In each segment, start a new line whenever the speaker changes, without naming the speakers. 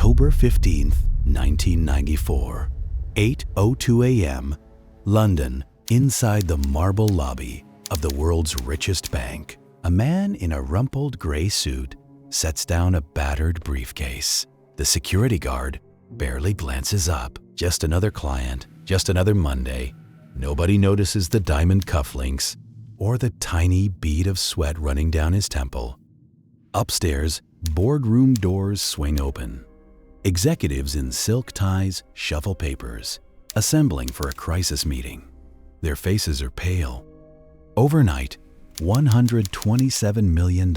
October 15th, 1994, 8:02 a.m., London, inside the marble lobby of the world's richest bank. A man in a rumpled gray suit sets down a battered briefcase. The security guard barely glances up. Just another client, just another Monday. Nobody notices the diamond cufflinks or the tiny bead of sweat running down his temple. Upstairs, boardroom doors swing open. Executives in silk ties shuffle papers, assembling for a crisis meeting. Their faces are pale. Overnight, $127 million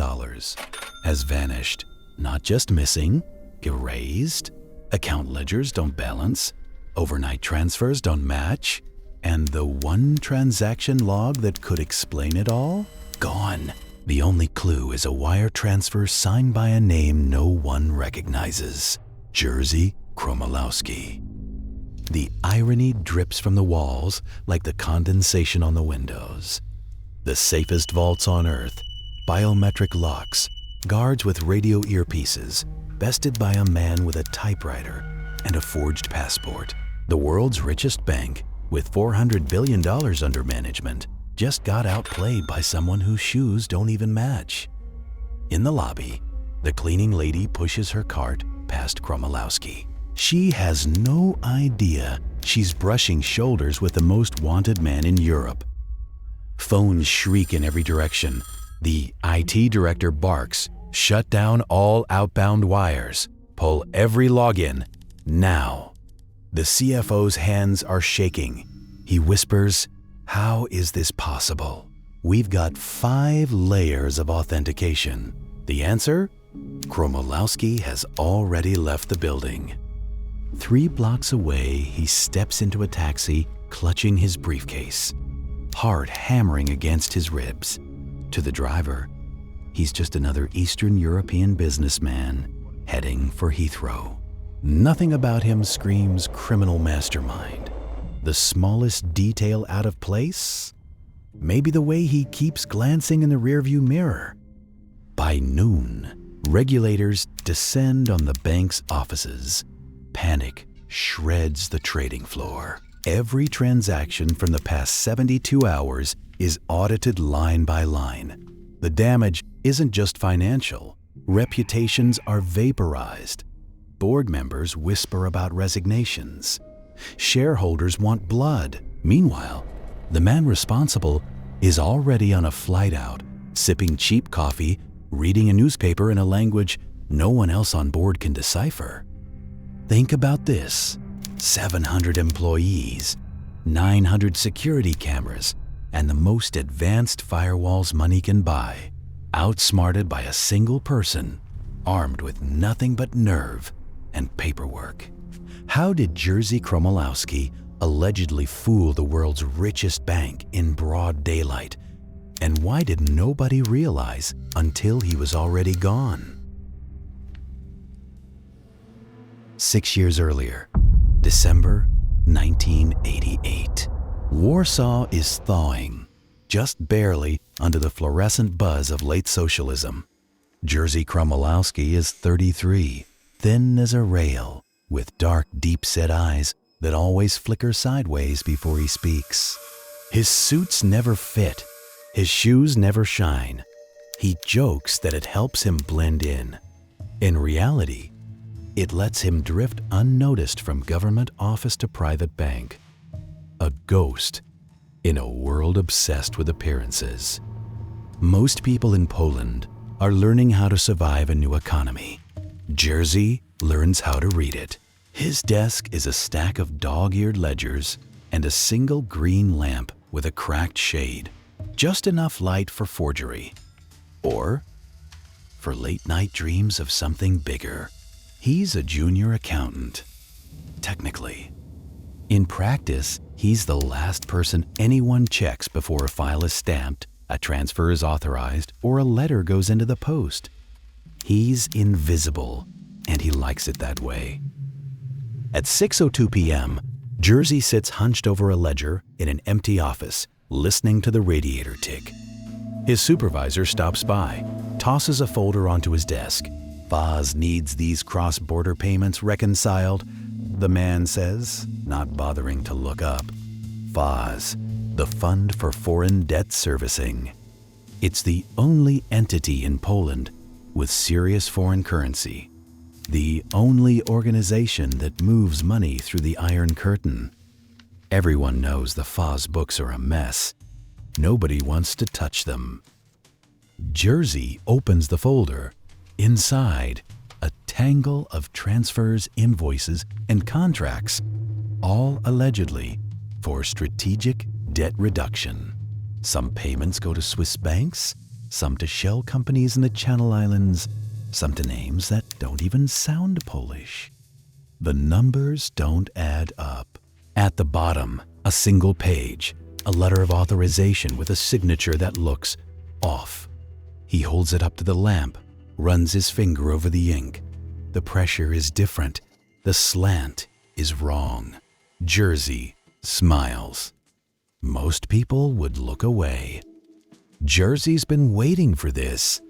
has vanished. Not just missing, erased. Account ledgers don't balance. Overnight transfers don't match. And the one transaction log that could explain it all? Gone. The only clue is a wire transfer signed by a name no one recognizes. Jerzy Kromolowski. The irony drips from the walls like the condensation on the windows. The safest vaults on Earth, biometric locks, guards with radio earpieces, bested by a man with a typewriter and a forged passport. The world's richest bank, with $400 billion under management, just got outplayed by someone whose shoes don't even match. In the lobby, the cleaning lady pushes her cart past Kromolowski. She has no idea she's brushing shoulders with the most wanted man in Europe. Phones shriek in every direction. The IT director barks, "Shut down all outbound wires. Pull every login, now." The CFO's hands are shaking. He whispers, "How is this possible? We've got 5 layers of authentication." The answer? Kromolowski has already left the building. 3 blocks away, he steps into a taxi, clutching his briefcase, heart hammering against his ribs. To the driver, he's just another Eastern European businessman heading for Heathrow. Nothing about him screams criminal mastermind. The smallest detail out of place? Maybe the way he keeps glancing in the rearview mirror. By noon, regulators descend on the bank's offices. Panic shreds the trading floor. Every transaction from the past 72 hours is audited line by line. The damage isn't just financial. Reputations are vaporized. Board members whisper about resignations. Shareholders want blood. Meanwhile, the man responsible is already on a flight out, sipping cheap coffee, reading a newspaper in a language no one else on board can decipher. Think about this: 700 employees, 900 security cameras, and the most advanced firewalls money can buy, outsmarted by a single person, armed with nothing but nerve and paperwork. How did Jerzy Kromolowski allegedly fool the world's richest bank in broad daylight? And why did nobody realize until he was already gone? 6 years earlier, December 1988. Warsaw is thawing, just barely under the fluorescent buzz of late socialism. Jerzy Kromolowski is 33, thin as a rail, with dark, deep-set eyes that always flicker sideways before he speaks. His suits never fit. His shoes never shine. He jokes that it helps him blend in. In reality, it lets him drift unnoticed from government office to private bank. A ghost in a world obsessed with appearances. Most people in Poland are learning how to survive a new economy. Jerzy learns how to read it. His desk is a stack of dog-eared ledgers and a single green lamp with a cracked shade. Just enough light for forgery. Or for late-night dreams of something bigger. He's a junior accountant, technically. In practice, he's the last person anyone checks before a file is stamped, a transfer is authorized, or a letter goes into the post. He's invisible, and he likes it that way. At 6:02 p.m., Jerzy sits hunched over a ledger in an empty office, listening to the radiator tick. His supervisor stops by, tosses a folder onto his desk. FOZZ needs these cross-border payments reconciled, the man says, not bothering to look up. FOZZ, the Fund for Foreign Debt Servicing. It's the only entity in Poland with serious foreign currency. The only organization that moves money through the Iron Curtain. Everyone knows the FOZZ books are a mess. Nobody wants to touch them. Jerzy opens the folder. Inside, a tangle of transfers, invoices, and contracts, all allegedly for strategic debt reduction. Some payments go to Swiss banks, some to shell companies in the Channel Islands, some to names that don't even sound Polish. The numbers don't add up. At the bottom, a single page, a letter of authorization with a signature that looks off. He holds it up to the lamp, runs his finger over the ink. The pressure is different. The slant is wrong. Jerzy smiles. Most people would look away. Jerzy's been waiting for this.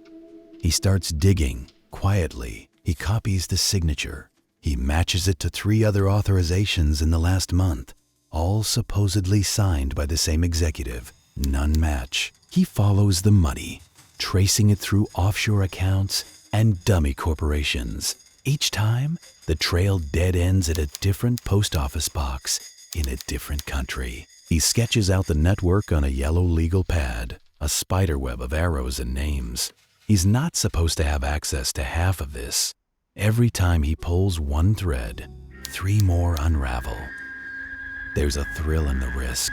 He starts digging quietly. He copies the signature. He matches it to 3 other authorizations in the last month, all supposedly signed by the same executive. None match. He follows the money, tracing it through offshore accounts and dummy corporations. Each time, the trail dead ends at a different post office box in a different country. He sketches out the network on a yellow legal pad, a spiderweb of arrows and names. He's not supposed to have access to half of this. Every time he pulls one thread, 3 more unravel. There's a thrill in the risk.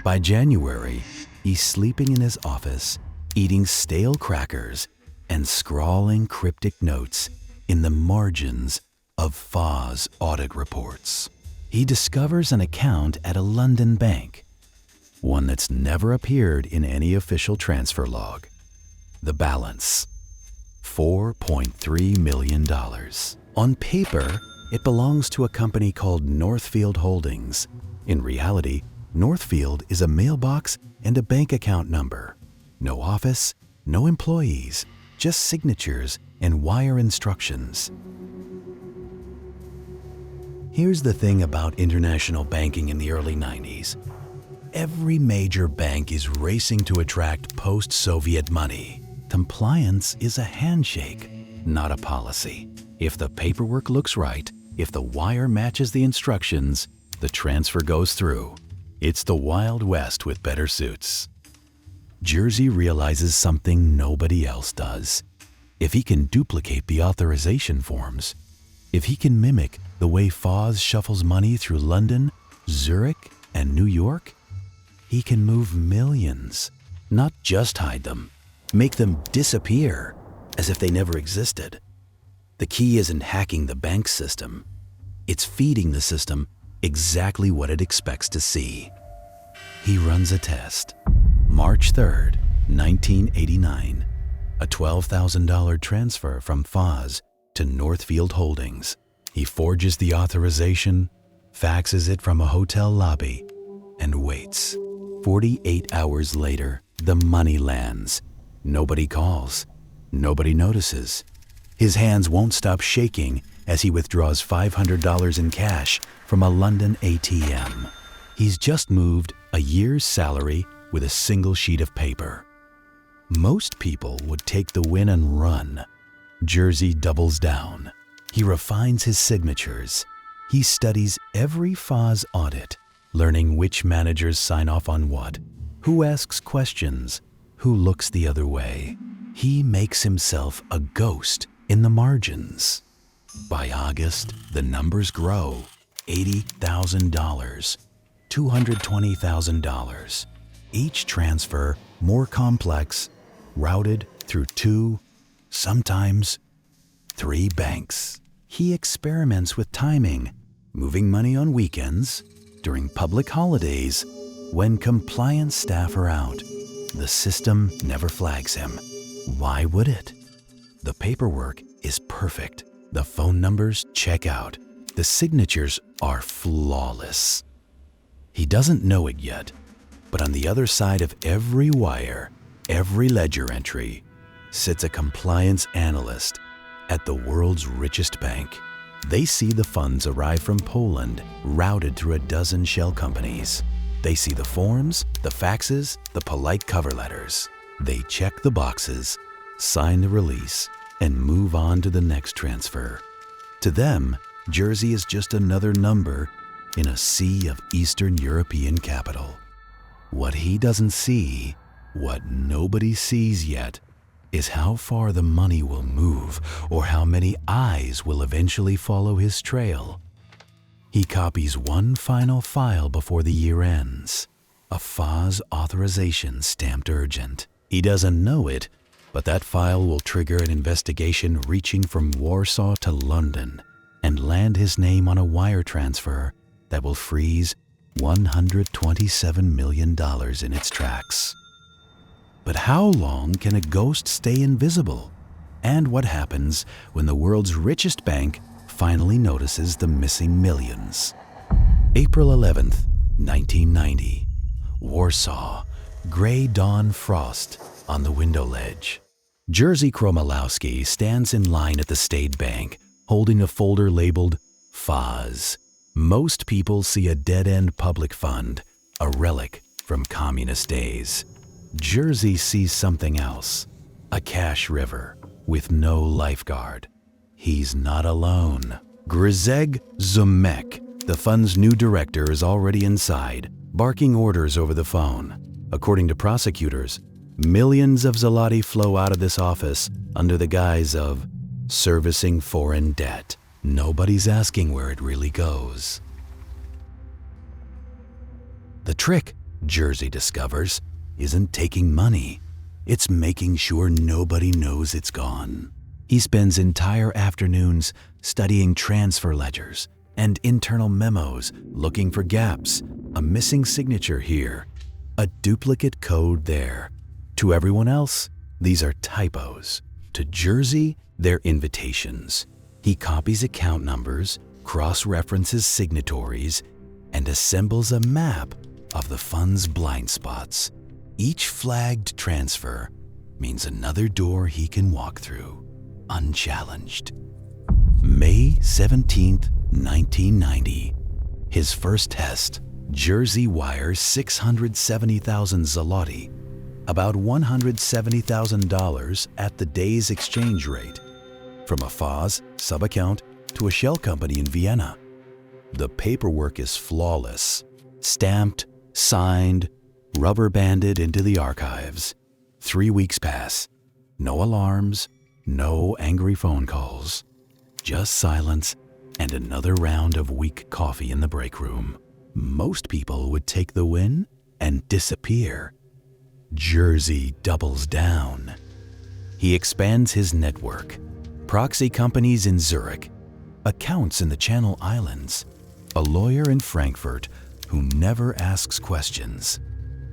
By January, he's sleeping in his office, eating stale crackers and scrawling cryptic notes in the margins of FOZZ audit reports. He discovers an account at a London bank, one that's never appeared in any official transfer log. The balance, $4.3 million. On paper, it belongs to a company called Northfield Holdings. In reality, Northfield is a mailbox and a bank account number. No office, no employees, just signatures and wire instructions. Here's the thing about international banking in the early 90s. Every major bank is racing to attract post-Soviet money. Compliance is a handshake, not a policy. If the paperwork looks right, if the wire matches the instructions, the transfer goes through. It's the Wild West with better suits. Jerzy realizes something nobody else does. If he can duplicate the authorization forms, if he can mimic the way FOZZ shuffles money through London, Zurich, and New York, he can move millions, not just hide them, make them disappear as if they never existed. The key isn't hacking the bank system. It's feeding the system exactly what it expects to see. He runs a test. March 3rd, 1989, a $12,000 transfer from FOZZ to Northfield Holdings. He forges the authorization, faxes it from a hotel lobby, and waits. 48 hours later, the money lands. Nobody calls. Nobody notices. His hands won't stop shaking as he withdraws $500 in cash from a London ATM. He's just moved a year's salary with a single sheet of paper. Most people would take the win and run. Jerzy doubles down. He refines his signatures. He studies every FOZZ audit, learning which managers sign off on what, who asks questions, who looks the other way. He makes himself a ghost in the margins. By August, the numbers grow. $80,000, $220,000. Each transfer more complex, routed through 2, sometimes 3 banks. He experiments with timing, moving money on weekends, during public holidays, when compliance staff are out. The system never flags him. Why would it? The paperwork is perfect. The phone numbers check out. The signatures are flawless. He doesn't know it yet, but on the other side of every wire, every ledger entry, sits a compliance analyst, At the world's richest bank, they see the funds arrive from Poland, routed through a dozen shell companies. They see the forms, the faxes, the polite cover letters. They check the boxes, sign the release, and move on to the next transfer. To them, Jerzy is just another number in a sea of Eastern European capital. What he doesn't see, what nobody sees yet, is how far the money will move or how many eyes will eventually follow his trail. He copies one final file before the year ends, a FOZZ authorization stamped urgent. He doesn't know it, but that file will trigger an investigation reaching from Warsaw to London and land his name on a wire transfer that will freeze $127 million in its tracks. But how long can a ghost stay invisible? And what happens when the world's richest bank finally notices the missing millions? April 11th, 1990. Warsaw, gray dawn frost on the window ledge. Jerzy Kromolowski stands in line at the State Bank, holding a folder labeled FOZZ. Most people see a dead-end public fund, a relic from communist days. Jerzy sees something else, a cash river with no lifeguard. He's not alone. Grzeg Zumek, the fund's new director, is already inside, barking orders over the phone. According to prosecutors, millions of zloty flow out of this office under the guise of servicing foreign debt. Nobody's asking where it really goes. The trick, Jerzy discovers, isn't taking money. It's making sure nobody knows it's gone. He spends entire afternoons studying transfer ledgers and internal memos, looking for gaps, a missing signature here, a duplicate code there. To everyone else, these are typos. To Jerzy, they're invitations. He copies account numbers, cross-references signatories, and assembles a map of the fund's blind spots. Each flagged transfer means another door he can walk through, unchallenged. May 17th, 1990. His first test. Jerzy wires 670,000 zloty, about $170,000 at the day's exchange rate, from a FOZZ sub-account to a shell company in Vienna. The paperwork is flawless, stamped, signed, rubber-banded into the archives. 3 weeks pass. No alarms, no angry phone calls. Just silence and another round of weak coffee in the break room. Most people would take the win and disappear. Jerzy doubles down. He expands his network. Proxy companies in Zurich, accounts in the Channel Islands, a lawyer in Frankfurt who never asks questions,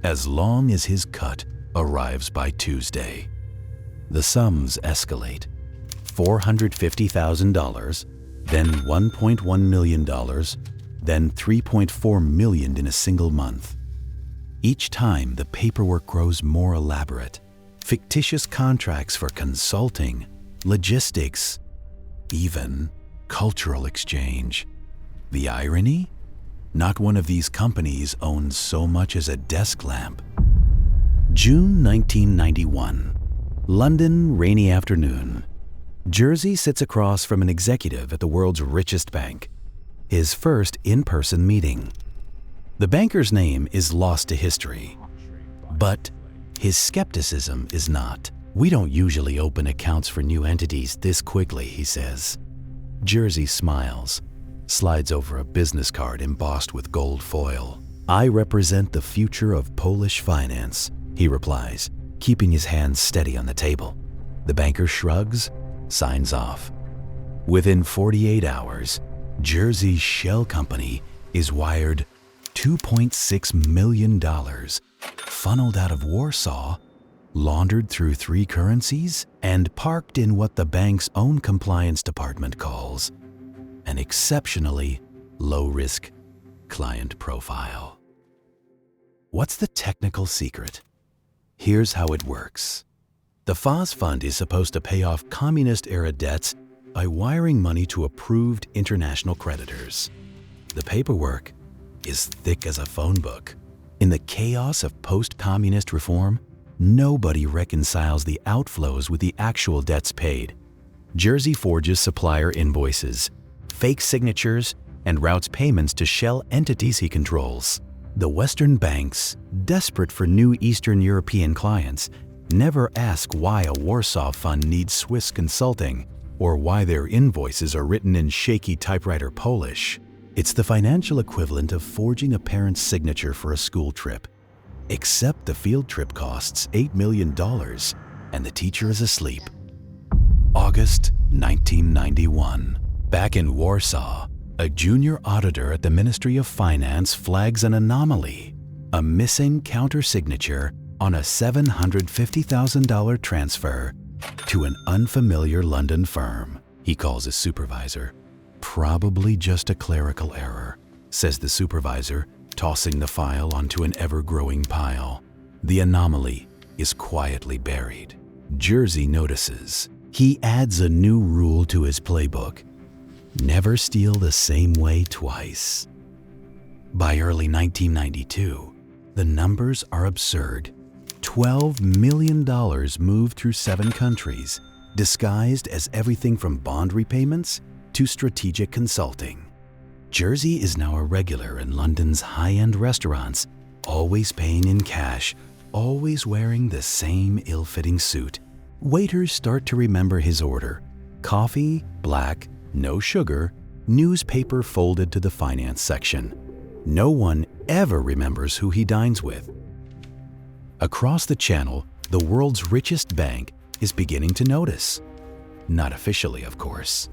as long as his cut arrives by Tuesday. The sums escalate. $450,000, then $1.1 million, then $3.4 million in a single month. Each time, the paperwork grows more elaborate. Fictitious contracts for consulting, logistics, even cultural exchange. The irony? Not one of these companies owns so much as a desk lamp. June 1991. London, rainy afternoon. Jerzy sits across from an executive at the world's richest bank. His first in-person meeting. The banker's name is lost to history, but his skepticism is not. "We don't usually open accounts for new entities this quickly," he says. Jerzy smiles, slides over a business card embossed with gold foil. "I represent the future of Polish finance," he replies, keeping his hands steady on the table. The banker shrugs, signs off. Within 48 hours, Jerzy's shell company is wired $2.6 million, funneled out of Warsaw, laundered through 3 currencies, and parked in what the bank's own compliance department calls an exceptionally low-risk client profile. What's the technical secret? Here's how it works. The FOZZ fund is supposed to pay off communist-era debts by wiring money to approved international creditors. The paperwork is thick as a phone book. In the chaos of post-communist reform, nobody reconciles the outflows with the actual debts paid. Jerzy forges supplier invoices, fakes signatures, and routes payments to shell entities he controls. The Western banks, desperate for new Eastern European clients, never ask why a Warsaw fund needs Swiss consulting or why their invoices are written in shaky typewriter Polish. It's the financial equivalent of forging a parent's signature for a school trip. Except the field trip costs $8 million and the teacher is asleep. August 1991. Back in Warsaw, a junior auditor at the Ministry of Finance flags an anomaly, a missing counter-signature on a $750,000 transfer to an unfamiliar London firm. He calls his supervisor. Probably just a clerical error, says the supervisor, tossing the file onto an ever-growing pile. The anomaly is quietly buried. Jerzy notices. He adds a new rule to his playbook. Never steal the same way twice. By early 1992, the numbers are absurd. $12 million moved through 7 countries, disguised as everything from bond repayments to strategic consulting. Jerzy is now a regular in London's high-end restaurants, always paying in cash, always wearing the same ill-fitting suit. Waiters start to remember his order. Coffee, black, no sugar, newspaper folded to the finance section. No one ever remembers who he dines with. Across the channel, the world's richest bank is beginning to notice. Not officially, of course.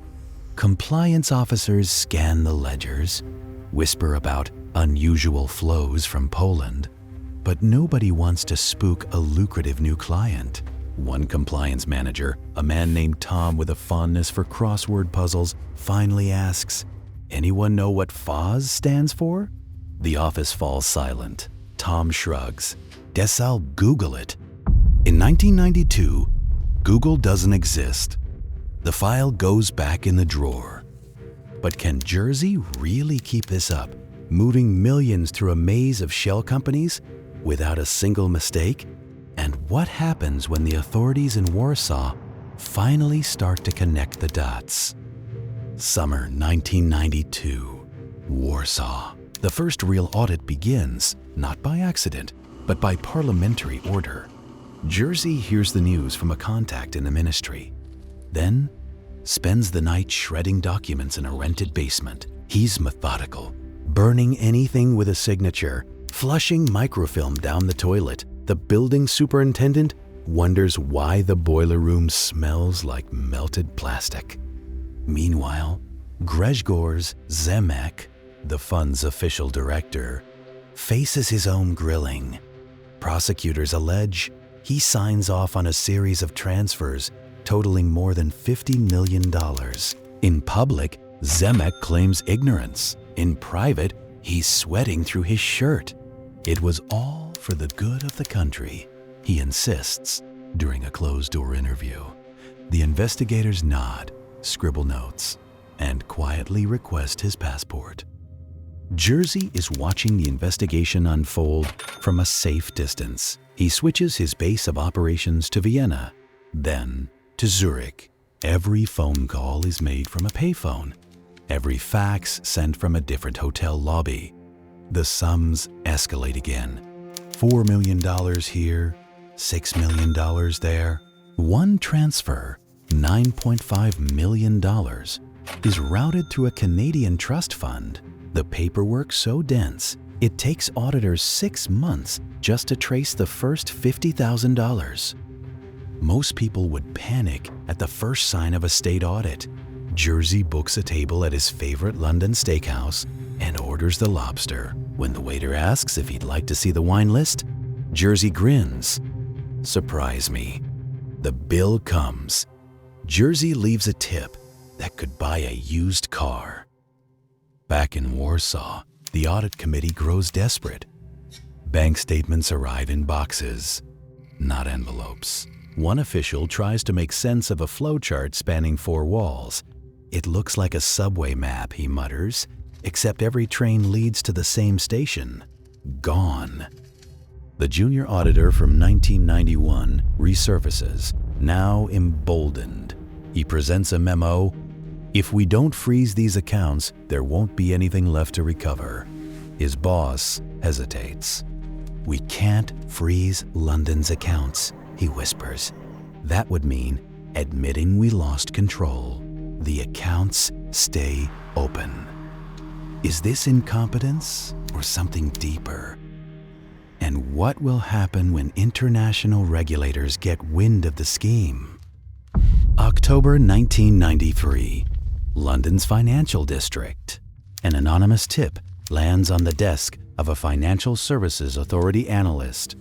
Compliance officers scan the ledgers, whisper about unusual flows from Poland, but nobody wants to spook a lucrative new client. One compliance manager, a man named Tom with a fondness for crossword puzzles, finally asks, "Anyone know what FOZZ stands for?" The office falls silent. Tom shrugs. "Guess I'll Google it." In 1992, Google doesn't exist. The file goes back in the drawer. But can Jerzy really keep this up, moving millions through a maze of shell companies without a single mistake? And what happens when the authorities in Warsaw finally start to connect the dots? Summer 1992, Warsaw. The first real audit begins, not by accident, but by parliamentary order. Jerzy hears the news from a contact in the ministry. Then, spends the night shredding documents in a rented basement. He's methodical, burning anything with a signature, flushing microfilm down the toilet. The building superintendent wonders why the boiler room smells like melted plastic. Meanwhile, Grzegorz Zemek, the fund's official director, faces his own grilling. Prosecutors allege he signs off on a series of transfers totaling more than $50 million. In public, Zemek claims ignorance. In private, he's sweating through his shirt. It was all for the good of the country, he insists during a closed-door interview. The investigators nod, scribble notes, and quietly request his passport. Jerzy is watching the investigation unfold from a safe distance. He switches his base of operations to Vienna, then to Zurich. Every phone call is made from a payphone. Every fax sent from a different hotel lobby. The sums escalate again. $4 million here, $6 million there. One transfer, $9.5 million, is routed through a Canadian trust fund. The paperwork so dense, it takes auditors 6 months just to trace the first $50,000. Most people would panic at the first sign of a state audit. Jerzy books a table at his favorite London steakhouse and orders the lobster. When the waiter asks if he'd like to see the wine list, Jerzy grins. "Surprise me." The bill comes. Jerzy leaves a tip that could buy a used car. Back in Warsaw, the audit committee grows desperate. Bank statements arrive in boxes, not envelopes. One official tries to make sense of a flowchart spanning 4 walls. "It looks like a subway map," he mutters, "except every train leads to the same station. Gone." The junior auditor from 1991 resurfaces, now emboldened. He presents a memo. "If we don't freeze these accounts, there won't be anything left to recover." His boss hesitates. "We can't freeze London's accounts," he whispers. "That would mean admitting we lost control. The accounts stay open." Is this incompetence or something deeper? And what will happen when international regulators get wind of the scheme? October 1993, London's financial district. An anonymous tip lands on the desk of a Financial Services Authority analyst.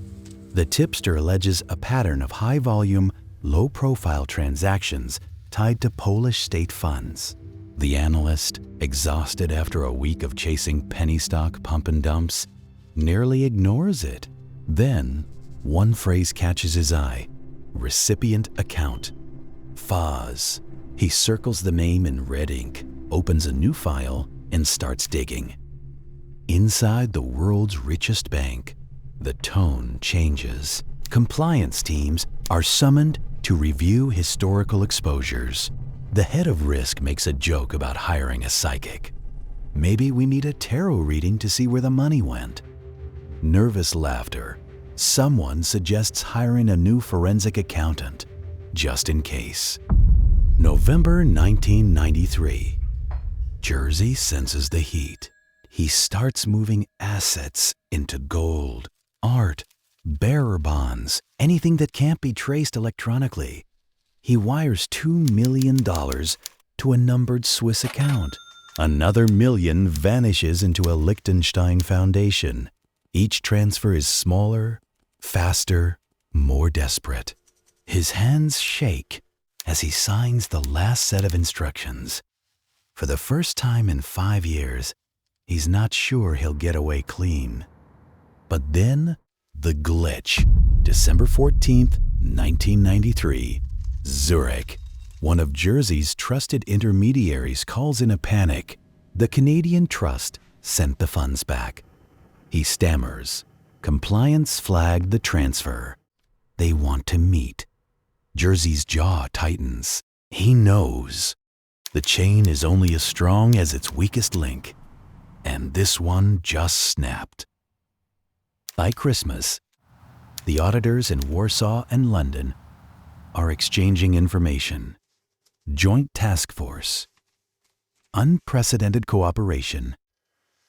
The tipster alleges a pattern of high-volume, low-profile transactions tied to Polish state funds. The analyst, exhausted after a week of chasing penny stock pump and dumps, nearly ignores it. Then, one phrase catches his eye: recipient account. FOZZ. He circles the name in red ink, opens a new file, and starts digging. Inside the world's richest bank, the tone changes. Compliance teams are summoned to review historical exposures. The head of risk makes a joke about hiring a psychic. "Maybe we need a tarot reading to see where the money went." Nervous laughter. Someone suggests hiring a new forensic accountant, just in case. November 1993. Jerzy senses the heat. He starts moving assets into gold, art, bearer bonds, anything that can't be traced electronically. He wires $2 million to a numbered Swiss account. Another million vanishes into a Liechtenstein foundation. Each transfer is smaller, faster, more desperate. His hands shake as he signs the last set of instructions. For the first time in 5 years, he's not sure he'll get away clean. But then, the glitch. December 14th, 1993. Zurich. One of Jerzy's trusted intermediaries calls in a panic. The Canadian trust sent the funds back. He stammers. Compliance flagged the transfer. They want to meet. Jerzy's jaw tightens. He knows. The chain is only as strong as its weakest link. And this one just snapped. By Christmas, the auditors in Warsaw and London are exchanging information. Joint task force. Unprecedented cooperation.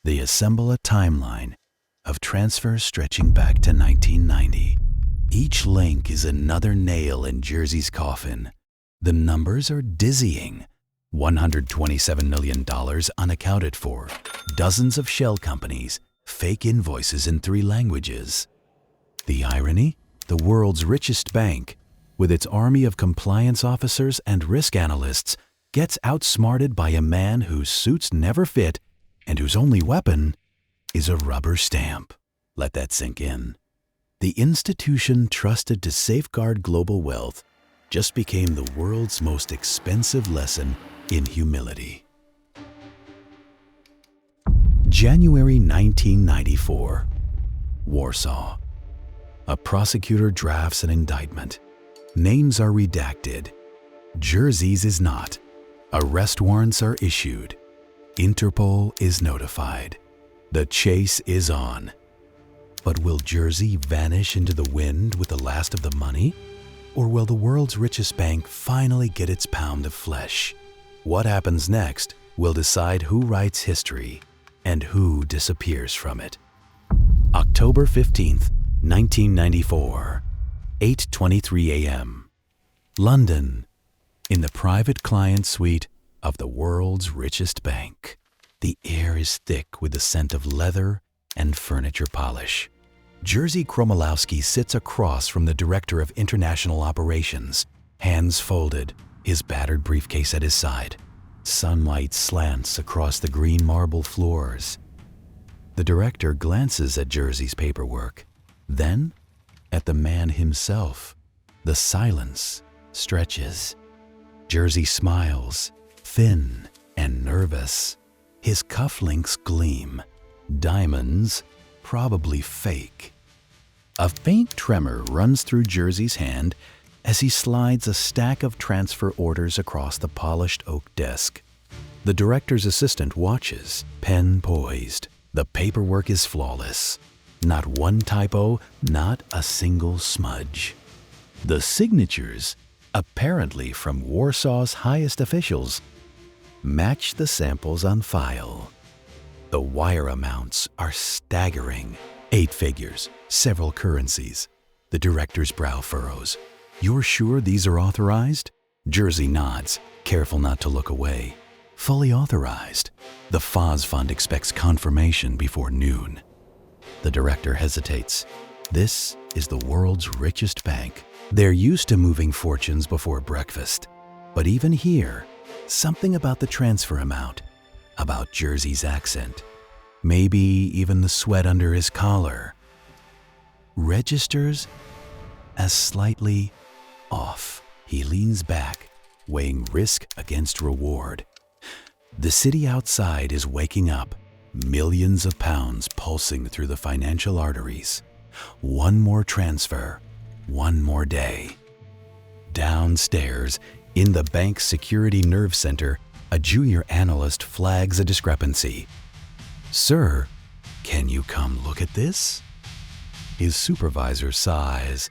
They assemble a timeline of transfers stretching back to 1990. Each link is another nail in Jerzy's coffin. The numbers are dizzying. $127 million unaccounted for, dozens of shell companies, fake invoices in 3 languages. The irony? The world's richest bank, with its army of compliance officers and risk analysts, gets outsmarted by a man whose suits never fit and whose only weapon is a rubber stamp. Let that sink in. The institution trusted to safeguard global wealth just became the world's most expensive lesson in humility. January 1994. Warsaw. A prosecutor drafts an indictment. Names are redacted. Jerzy's is not. Arrest warrants are issued. Interpol is notified. The chase is on. But will Jerzy vanish into the wind with the last of the money? Or will the world's richest bank finally get its pound of flesh? What happens next will decide who writes history and who disappears from it. October 15th, 1994, 8:23 a.m. London, in the private client suite of the world's richest bank. The air is thick with the scent of leather and furniture polish. Jerzy Kromolowski sits across from the director of international operations, hands folded, his battered briefcase at his side. Sunlight slants across the green marble floors. The director glances at Jerzy's paperwork, then at the man himself. The silence stretches. Jerzy smiles, thin and nervous. His cufflinks gleam. Diamonds, probably fake. A faint tremor runs through Jerzy's hand as he slides a stack of transfer orders across the polished oak desk. The director's assistant watches, pen poised. The paperwork is flawless. Not one typo, not a single smudge. The signatures, apparently from Warsaw's highest officials, match the samples on file. The wire amounts are staggering. 8 figures, several currencies. The director's brow furrows. "You're sure these are authorized?" Jerzy nods, careful not to look away. "Fully authorized. The FOZZ fund expects confirmation before noon." The director hesitates. This is the world's richest bank. They're used to moving fortunes before breakfast. But even here, something about the transfer amount, about Jerzy's accent, maybe even the sweat under his collar, registers as slightly off. He leans back, weighing risk against reward. The city outside is waking up, millions of pounds pulsing through the financial arteries. One more transfer, one more day. Downstairs, in the bank's security nerve center, a junior analyst flags a discrepancy. "Sir, can you come look at this?" His supervisor sighs,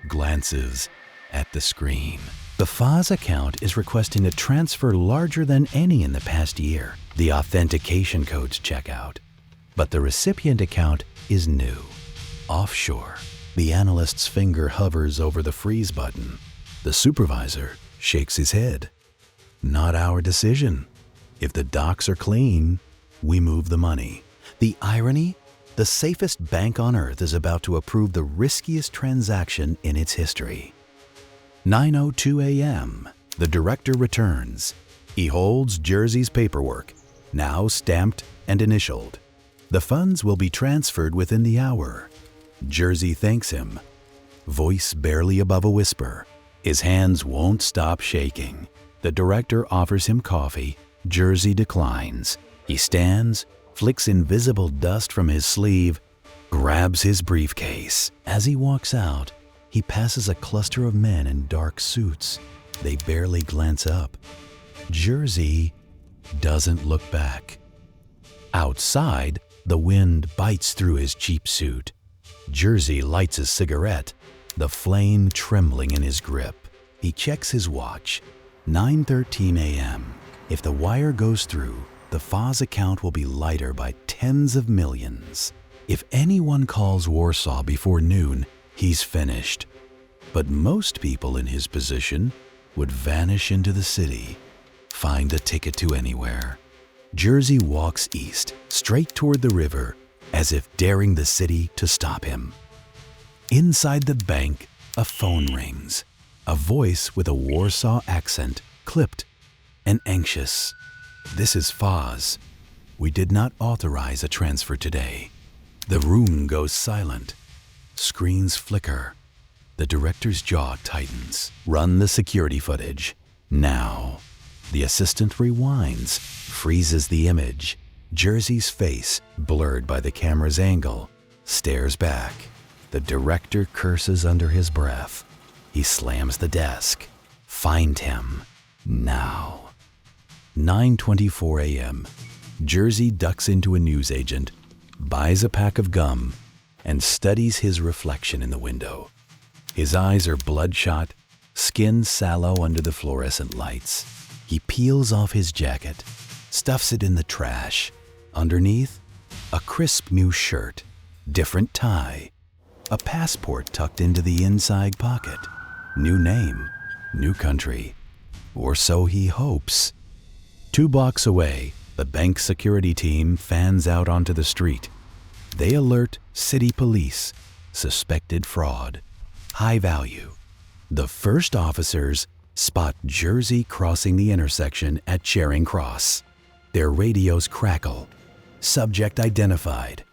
glances at the screen. The FOZZ account is requesting a transfer larger than any in the past year. The authentication codes check out. But the recipient account is new, offshore. The analyst's finger hovers over the freeze button. The supervisor shakes his head. "Not our decision. If the docs are clean, we move the money." The irony? The safest bank on earth is about to approve the riskiest transaction in its history. 9:02 a.m. The director returns. He holds Jerzy's paperwork, now stamped and initialed. The funds will be transferred within the hour. Jerzy thanks him, voice barely above a whisper. His hands won't stop shaking. The director offers him coffee. Jerzy declines. He stands, flicks invisible dust from his sleeve, grabs his briefcase. As he walks out, he passes a cluster of men in dark suits. They barely glance up. Jerzy doesn't look back. Outside, the wind bites through his cheap suit. Jerzy lights a cigarette, the flame trembling in his grip. He checks his watch. 9:13 a.m. If the wire goes through, the FOZZ account will be lighter by tens of millions. If anyone calls Warsaw before noon, he's finished. But most people in his position would vanish into the city, find a ticket to anywhere. Jerzy walks east, straight toward the river, as if daring the city to stop him. Inside the bank, a phone rings. A voice with a Warsaw accent, clipped and anxious. "This is FOZZ. We did not authorize a transfer today." The room goes silent. Screens flicker. The director's jaw tightens. "Run the security footage. Now." The assistant rewinds, freezes the image. Jerzy's face, blurred by the camera's angle, stares back. The director curses under his breath. He slams the desk. "Find him. Now." 9:24 a.m. Jerzy ducks into a newsagent, buys a pack of gum, and studies his reflection in the window. His eyes are bloodshot, skin sallow under the fluorescent lights. He peels off his jacket, stuffs it in the trash. Underneath, a crisp new shirt, different tie, a passport tucked into the inside pocket. New name, new country, or so he hopes. 2 blocks away, the bank security team fans out onto the street. They alert city police, suspected fraud, high value. The first officers spot Jerzy crossing the intersection at Charing Cross. Their radios crackle. Subject identified.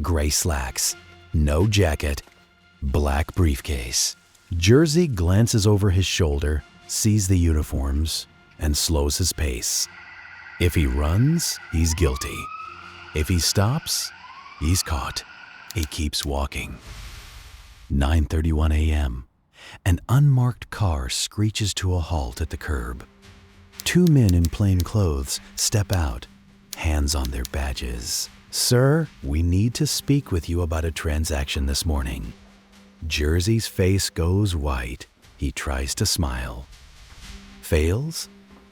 Gray slacks, no jacket, black briefcase. Jerzy glances over his shoulder, sees the uniforms, and slows his pace. If he runs, he's guilty. If he stops, he's caught. He keeps walking. 9:31 a.m. An unmarked car screeches to a halt at the curb. Two men in plain clothes step out, hands on their badges. "Sir, we need to speak with you about a transaction this morning." Jerzy's face goes white. He tries to smile. Fails?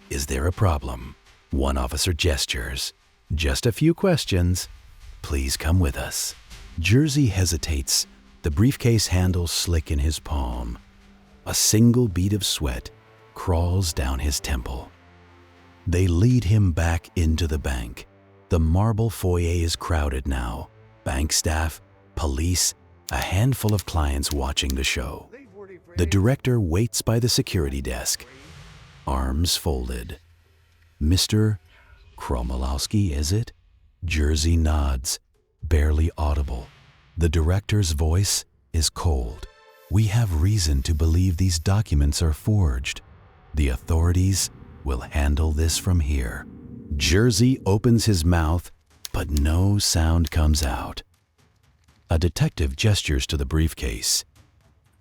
Is there a problem? One officer gestures. "Just a few questions. Please come with us." Jerzy hesitates, the briefcase handle slick in his palm. A single bead of sweat crawls down his temple. They lead him back into the bank. The marble foyer is crowded now. Bank staff, police, a handful of clients watching the show. The director waits by the security desk, arms folded. "Mr. Kromolowski, is it?" Jerzy nods, barely audible. The director's voice is cold. "We have reason to believe these documents are forged. The authorities will handle this from here." Jerzy opens his mouth, but no sound comes out. A detective gestures to the briefcase.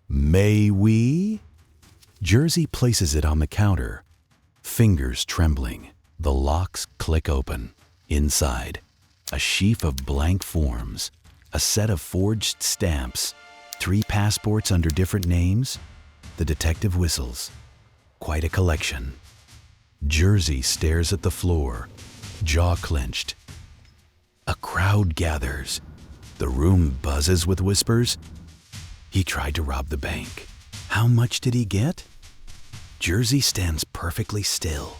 "May we?" Jerzy places it on the counter, fingers trembling. The locks click open. Inside, a sheaf of blank forms, a set of forged stamps, 3 passports under different names. The detective whistles. Quite a collection. Jerzy stares at the floor, jaw clenched. A crowd gathers. The room buzzes with whispers. He tried to rob the bank. How much did he get? Jerzy stands perfectly still,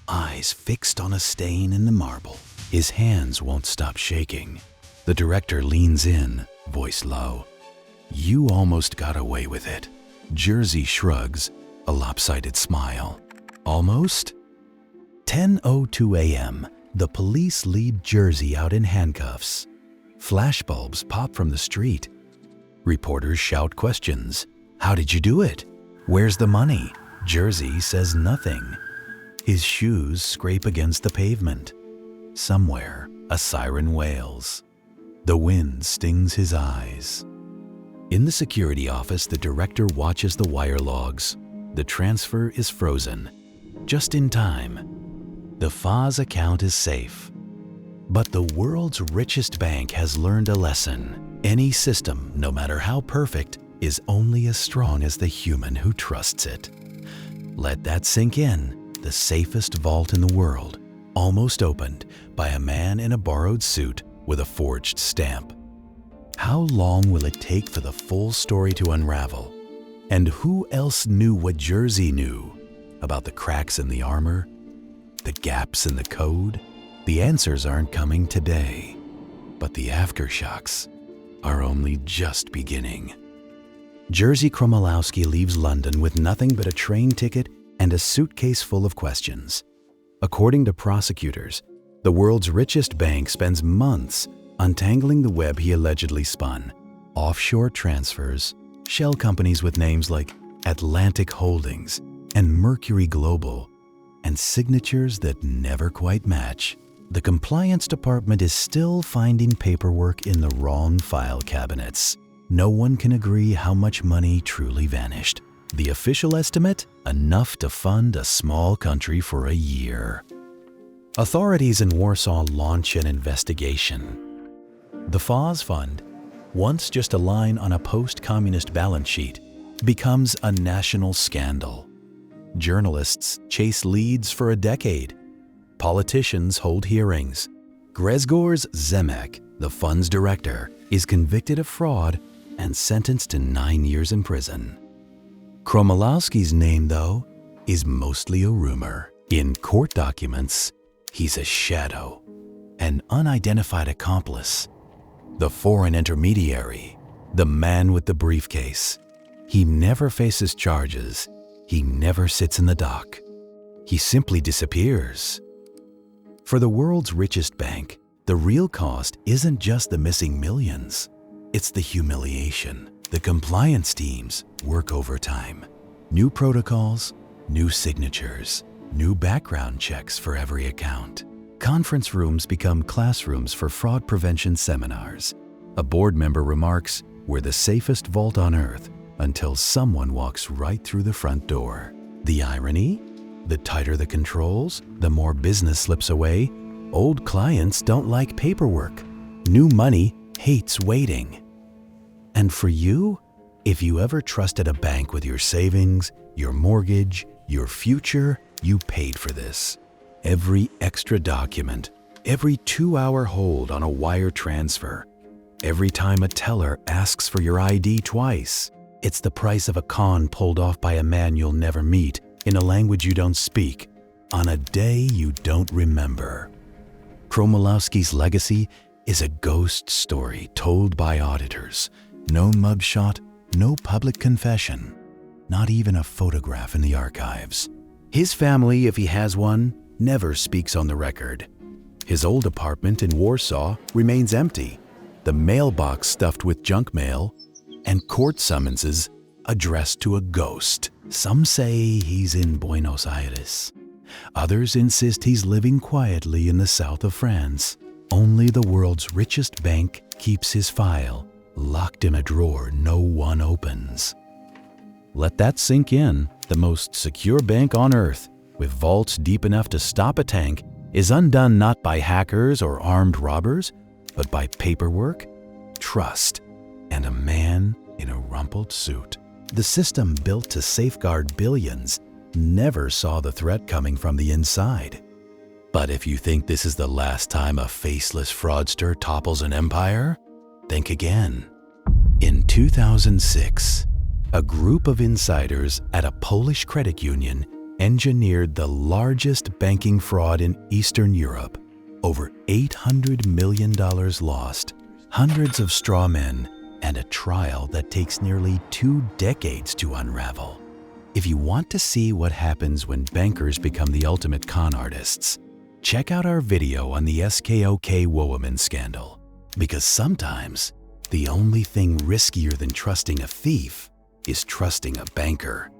eyes fixed on a stain in the marble. His hands won't stop shaking. The director leans in, voice low. "You almost got away with it." Jerzy shrugs, a lopsided smile. "Almost?" 10:02 a.m. The police lead Jerzy out in handcuffs. Flashbulbs pop from the street. Reporters shout questions. "How did you do it? Where's the money?" Jerzy says nothing. His shoes scrape against the pavement. Somewhere, a siren wails. The wind stings his eyes. In the security office, the director watches the wire logs. The transfer is frozen. Just in time. The FOZZ account is safe. But the world's richest bank has learned a lesson. Any system, no matter how perfect, is only as strong as the human who trusts it. Let that sink in. The safest vault in the world, almost opened by a man in a borrowed suit with a forged stamp. How long will it take for the full story to unravel? And who else knew what Jerzy knew about the cracks in the armor, the gaps in the code? The answers aren't coming today, but the aftershocks are only just beginning. Jerzy Kromolowski leaves London with nothing but a train ticket and a suitcase full of questions. According to prosecutors, the world's richest bank spends months untangling the web he allegedly spun. Offshore transfers, shell companies with names like Atlantic Holdings and Mercury Global, and signatures that never quite match. The compliance department is still finding paperwork in the wrong file cabinets. No one can agree how much money truly vanished. The official estimate? Enough to fund a small country for a year. Authorities in Warsaw launch an investigation. The FOZZ Fund, once just a line on a post-communist balance sheet, becomes a national scandal. Journalists chase leads for a decade. Politicians hold hearings. Grzegorz Zemek, the fund's director, is convicted of fraud and sentenced to 9 years in prison. Kromolowski's name, though, is mostly a rumor. In court documents, he's a shadow, an unidentified accomplice, the foreign intermediary, the man with the briefcase. He never faces charges. He never sits in the dock. He simply disappears. For the world's richest bank, the real cost isn't just the missing millions. It's the humiliation, The compliance teams work overtime. New protocols, new signatures, new background checks for every account. Conference rooms become classrooms for fraud prevention seminars. A board member remarks, "We're the safest vault on earth," until someone walks right through the front door. The irony? The tighter the controls, the more business slips away. Old clients don't like paperwork. New money hates waiting. And for you, if you ever trusted a bank with your savings, your mortgage, your future, you paid for this. Every extra document, every 2-hour hold on a wire transfer, every time a teller asks for your ID twice. It's the price of a con pulled off by a man you'll never meet, in a language you don't speak, on a day you don't remember. Kromolowski's legacy is a ghost story told by auditors. No mugshot, no public confession, not even a photograph in the archives. His family, if he has one, never speaks on the record. His old apartment in Warsaw remains empty, the mailbox stuffed with junk mail, and court summonses addressed to a ghost. Some say he's in Buenos Aires. Others insist he's living quietly in the south of France. Only the world's richest bank keeps his file, locked in a drawer no one opens. Let that sink in. The most secure bank on earth, with vaults deep enough to stop a tank, is undone not by hackers or armed robbers, but by paperwork, trust, and a man in a rumpled suit. The system built to safeguard billions never saw the threat coming from the inside. But if you think this is the last time a faceless fraudster topples an empire, think again. In 2006, a group of insiders at a Polish credit union engineered the largest banking fraud in Eastern Europe. Over $800 million lost, hundreds of straw men, and a trial that takes nearly 2 decades to unravel. If you want to see what happens when bankers become the ultimate con artists, check out our video on the SKOK Wołomin scandal. Because sometimes, the only thing riskier than trusting a thief is trusting a banker.